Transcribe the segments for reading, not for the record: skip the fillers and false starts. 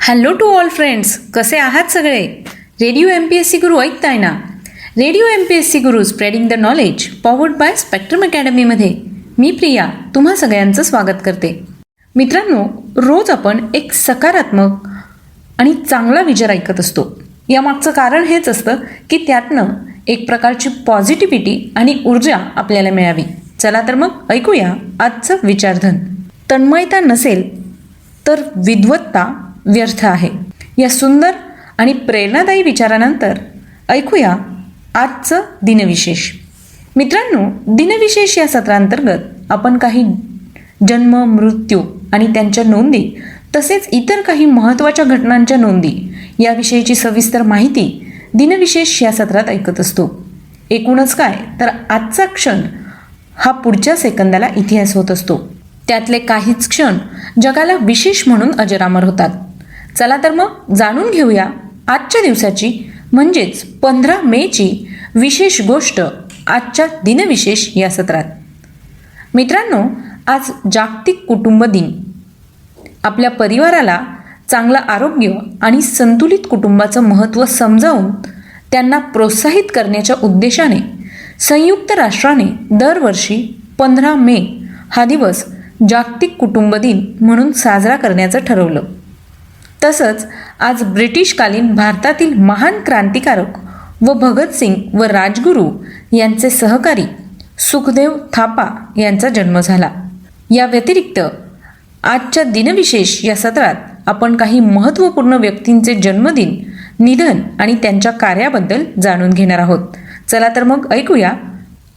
Hello to all friends, कसे आहात सगळे? रेडिओ MPSC गुरु ऐकताय ना? रेडिओ MPSC गुरु spreading the knowledge powered by Spectrum अकॅडमीमध्ये मी प्रिया तुम्हा सगळ्यांचं स्वागत करते. मित्रांनो, रोज आपण एक सकारात्मक आणि चांगला विचार ऐकत असतो. यामागचं कारण हेच असतं की त्यातनं एक प्रकारची पॉझिटिव्हिटी आणि ऊर्जा आपल्याला मिळावी. चला तर मग ऐकूया आजचं विचारधन. तन्मयता नसेल तर विद्वत्ता व्यर्थ आहे. या सुंदर आणि प्रेरणादायी विचारानंतर ऐकूया आजचं दिनविशेष. मित्रांनो, दिनविशेष या सत्रांतर्गत आपण काही जन्म, मृत्यू आणि त्यांच्या नोंदी तसेच इतर काही महत्त्वाच्या घटनांच्या नोंदी याविषयीची सविस्तर माहिती दिनविशेष या सत्रात ऐकत असतो. एकूणच काय तर आजचा क्षण हा पुढच्या सेकंदाला इतिहास होत असतो. त्यातले काहीच क्षण जगाला विशेष म्हणून अजरामर होतात. चला तर मग जाणून घेऊया आजच्या दिवसाची म्हणजेच 15 मेची विशेष गोष्ट आजच्या दिनविशेष या सत्रात. मित्रांनो, आज जागतिक कुटुंब दिन. आपल्या परिवाराला चांगलं आरोग्य आणि संतुलित कुटुंबाचं महत्त्व समजावून त्यांना प्रोत्साहित करण्याच्या उद्देशाने संयुक्त राष्ट्राने दरवर्षी 15 मे हा दिवस जागतिक कुटुंब दिन म्हणून साजरा करण्याचं ठरवलं. तसंच आज ब्रिटिशकालीन भारतातील महान क्रांतिकारक व भगतसिंग व राजगुरू यांचे सहकारी सुखदेव थापा यांचा जन्म झाला. या व्यतिरिक्त आजच्या दिनविशेष या सत्रात आपण काही महत्त्वपूर्ण व्यक्तींचे जन्मदिन, निधन आणि त्यांच्या कार्याबद्दल जाणून घेणार आहोत. चला तर मग ऐकूया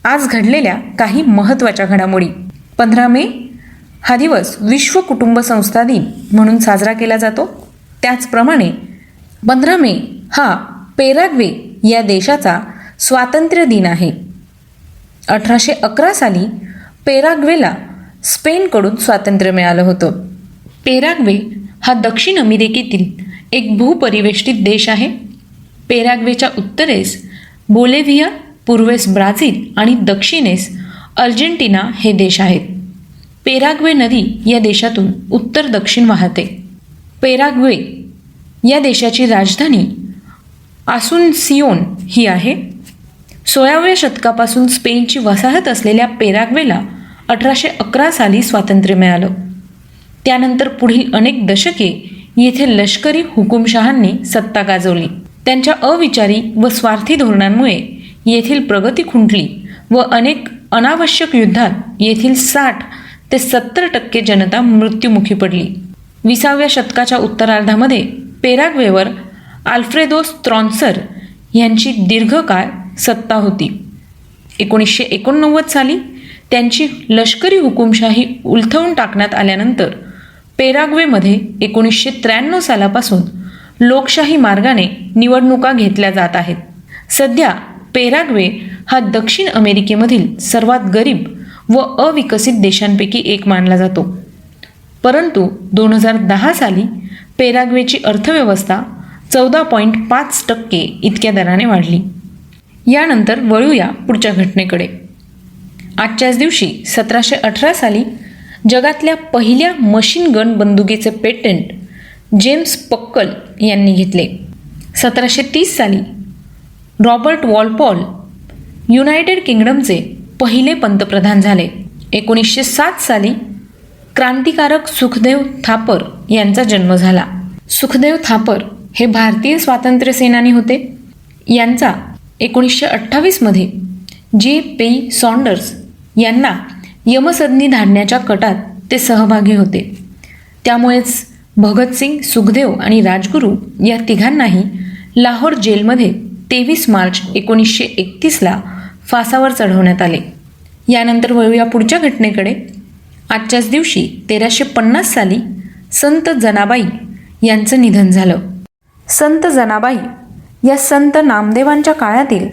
आज घडलेल्या काही महत्त्वाच्या घडामोडी. 15 मे हा दिवस विश्व कुटुंब संस्था दिन म्हणून साजरा केला जातो. त्याचप्रमाणे 15 मे हा पेराग्वे या देशाचा स्वातंत्र्य दिन आहे. 1811 साली पेराग्वेला स्पेनकडून स्वातंत्र्य मिळालं होतं. पेराग्वे हा दक्षिण अमेरिकेतील एक भूपरिवेष्टित देश आहे. पेराग्वेच्या उत्तरेस बोलेव्हिया, पूर्वेस ब्राझील आणि दक्षिणेस अर्जेंटिना हे देश आहेत. पेराग्वे नदी या देशातून उत्तर दक्षिण वाहते. पेराग्वे या देशाची राजधानी आसुन्सियोन ही आहे. 16व्या शतकापासून स्पेनची वसाहत असलेल्या पेराग्वेला 1811 साली स्वातंत्र्य मिळालं. त्यानंतर पुढील अनेक दशके येथे लष्करी हुकुमशहांनी सत्ता गाजवली. त्यांच्या अविचारी व स्वार्थी धोरणांमुळे येथील प्रगती खुंटली व अनेक अनावश्यक युद्धात येथील 60 ते 70% जनता मृत्युमुखी पडली. 20व्या शतकाच्या उत्तरार्धामध्ये पेराग्वेवर आल्फ्रेदो स्त्रॉन्सर यांची दीर्घकाळ सत्ता होती. 1989 साली त्यांची लष्करी हुकुमशाही उलथवून टाकण्यात आल्यानंतर पेराग्वेमध्ये 1993 सालापासून लोकशाही मार्गाने निवडणुका घेतल्या जात आहेत. सध्या पेराग्वे हा दक्षिण अमेरिकेमधील सर्वात गरीब व अविकसित देशांपैकी एक मानला जातो. परंतु 2010 साली पेराग्वेची अर्थव्यवस्था 14.5% इतक्या दराने वाढली. यानंतर वळूया पुढच्या घटनेकडे. आजच्याच दिवशी 1718 साली जगातल्या पहिल्या मशीन गन बंदुकीचे पेटंट जेम्स पक्कल यांनी घेतले. 1730 साली रॉबर्ट वॉलपॉल युनायटेड किंगडमचे पहिले पंतप्रधान झाले. 1907 साली क्रांतिकारक सुखदेव थापर यांचा जन्म झाला. सुखदेव थापर हे भारतीय स्वातंत्र्य सेनानी होते. यांचा 1928 मध्ये J.P. सॉन्डर्स यांना यमसदनी धाडण्याच्या कटात ते सहभागी होते. त्यामुळेच भगतसिंग, सुखदेव आणि राजगुरू या तिघांनाही लाहोर जेलमध्ये 23 मार्च 1931ला फासावर चढवण्यात आले. यानंतर वळूया पुढच्या घटनेकडे. आजच्याच दिवशी 1350 साली संत जनाबाई यांचं निधन झालं. संत जनाबाई या संत नामदेवांच्या काळातील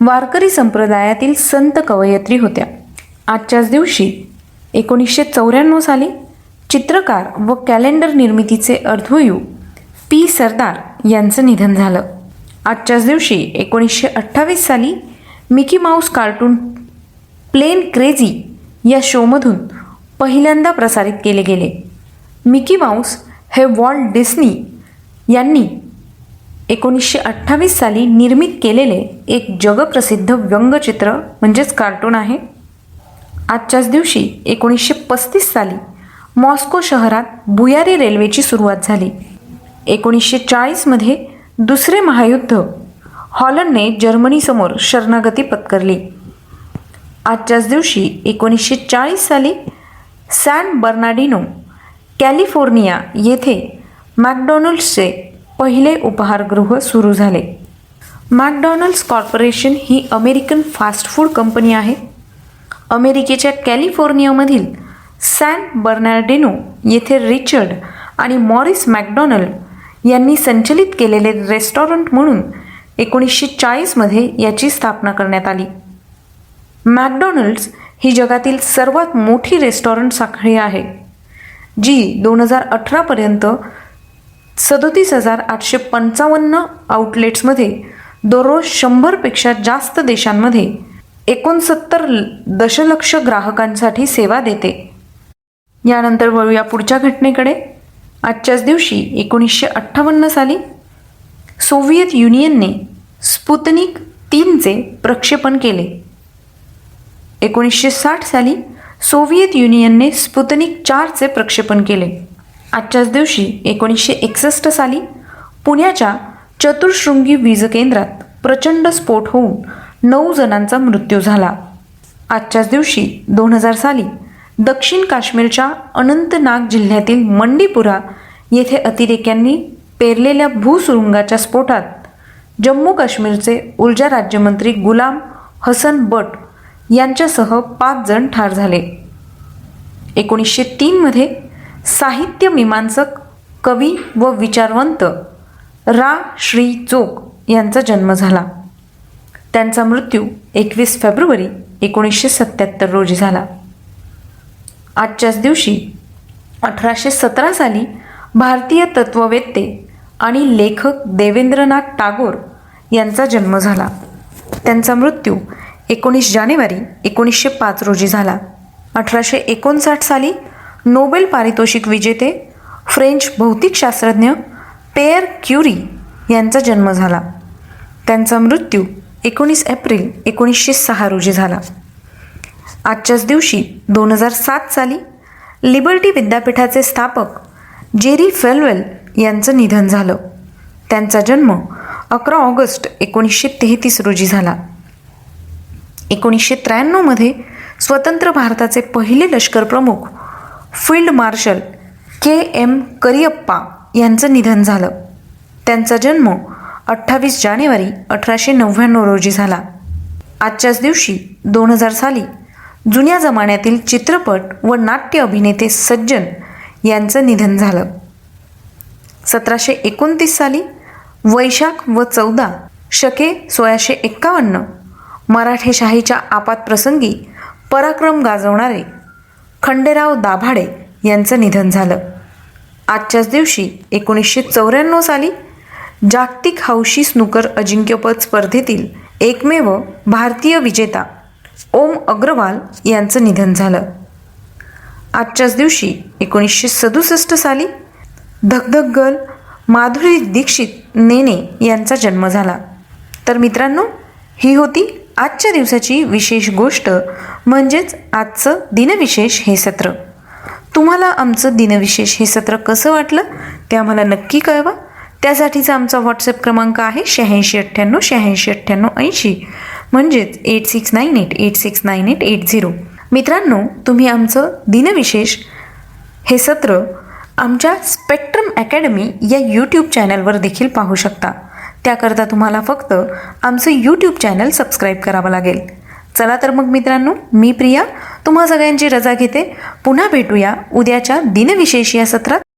वारकरी संप्रदायातील संत कवयित्री होत्या. आजच्याच दिवशी 1994 साली चित्रकार व कॅलेंडर निर्मितीचे अर्ध्वयू P. सरदार यांचं निधन झालं. आजच्याच दिवशी 1928 साली Mickey Mouse cartoon Plane Crazy या शोमधून पहिल्यांदा प्रसारित केले गेले. मिकी माऊस हे वॉल्ट डिस्नी यांनी 1928 साली निर्मित केलेले एक जगप्रसिद्ध व्यंगचित्र म्हणजेच कार्टून आहे. आजच्याच दिवशी 1935 साली मॉस्को शहरात भुयारी रेल्वेची सुरुवात झाली. 1940मध्ये दुसरे महायुद्ध हॉलंडने जर्मनीसमोर शरणागती पत्करली. आजच्याच दिवशी 1940 साली सॅन बर्नार्डिनो, कॅलिफोर्निया येथे मॅकडॉनल्ड्सचे पहिले उपहारगृह सुरू झाले. मॅकडॉनल्ड्स कॉर्पोरेशन ही अमेरिकन फास्ट फूड कंपनी आहे. अमेरिकेच्या कॅलिफोर्नियामधील सॅन बर्नार्डिनो येथे रिचर्ड आणि मॉरिस मॅकडॉनल्ड यांनी संचलित केलेले रेस्टॉरंट म्हणून 1940मध्ये याची स्थापना करण्यात आली. मॅकडॉनल्ड्स ही जगातील सर्वात मोठी रेस्टॉरंट साखळी आहे, जी 2018पर्यंत 37,855 आउटलेट्समध्ये दररोज 100पेक्षा जास्त देशांमध्ये 69 दशलक्ष ग्राहकांसाठी सेवा देते. यानंतर वळूया पुढच्या घटनेकडे. आजच्याच दिवशी 1958 साली सोव्हिएत युनियनने स्पुतनिक 3चे प्रक्षेपण केले. 1960 साली सोव्हिएत युनियनने स्पुतनिक 4चे प्रक्षेपण केले. आजच्याच दिवशी 1961 साली पुण्याच्या चतुःशृंगी वीज केंद्रात प्रचंड स्फोट होऊन 9 जणांचा मृत्यू झाला. आजच्याच दिवशी 2000 साली दक्षिण काश्मीरच्या अनंतनाग जिल्ह्यातील मंडीपुरा येथे अतिरेक्यांनी पेरलेल्या भूसुरुंगाच्या स्फोटात जम्मू काश्मीरचे ऊर्जा राज्यमंत्री गुलाम हसन बट यांच्यासह 5 जण ठार झाले. 1903मध्ये साहित्य मीमांसक, कवी व विचारवंत रा. श्री. चोक यांचा जन्म झाला. त्यांचा मृत्यू 21 फेब्रुवारी 1977 रोजी झाला. आजच्याच दिवशी 1817 साली भारतीय तत्त्ववेत्ते आणि लेखक देवेंद्रनाथ टागोर यांचा जन्म झाला. त्यांचा मृत्यू 19 जानेवारी 1905 रोजी झाला. 1859 साली नोबेल पारितोषिक विजेते फ्रेंच भौतिकशास्त्रज्ञ पेयर क्युरी यांचा जन्म झाला. त्यांचा मृत्यू 19 एप्रिल 1906 रोजी झाला. आजच्याच दिवशी 2007 साली लिबर्टी विद्यापीठाचे स्थापक जेरी फेलवेल यांचं निधन झालं. त्यांचा जन्म 11 ऑगस्ट 1933 रोजी झाला. 1993मध्ये स्वतंत्र भारताचे पहिले लष्कर प्रमुख फील्ड मार्शल KM करियप्पा यांचं निधन झालं. त्यांचा जन्म 28 जानेवारी 1899 रोजी झाला. आजच्याच दिवशी 2000 साली जुन्या जमान्यातील चित्रपट व नाट्य अभिनेते सज्जन यांचं निधन झालं. 1729 साली वैशाख व 14 शके 1651 मराठेशाहीच्या आपातप्रसंगी पराक्रम गाजवणारे खंडेराव दाभाडे यांचं निधन झालं. आजच्याच दिवशी 1994 साली जागतिक हौशी स्नूकर अजिंक्यपद स्पर्धेतील एकमेव भारतीय विजेता ओम अग्रवाल यांचं निधन झालं. आजच्याच दिवशी 1967 साली धगधग गर्ल माधुरी दीक्षित नेने यांचा जन्म झाला. तर मित्रांनो, ही होती आजच्या दिवसाची विशेष गोष्ट, म्हणजेच आजचं दिनविशेष हे सत्र. तुम्हाला आमचं दिनविशेष हे सत्र कसं वाटलं ते आम्हाला नक्की कळवा. त्यासाठीचा आमचा व्हॉट्सअप क्रमांक आहे 8698 म्हणजेच 8698869880. मित्रांनो, तुम्ही आमचं दिनविशेष हे सत्र आमच्या स्पेक्ट्रम अकॅडमी या यूट्यूब चॅनलवर देखील पाहू शकता. त्याकरता तुम्हाला फक्त आमचं यूट्यूब चॅनल सबस्क्राईब करावं लागेल. चला तर मग मित्रांनो, मी प्रिया तुम्हा सगळ्यांची रजा घेते. पुन्हा भेटूया उद्याच्या दिनविशेष या सत्रात.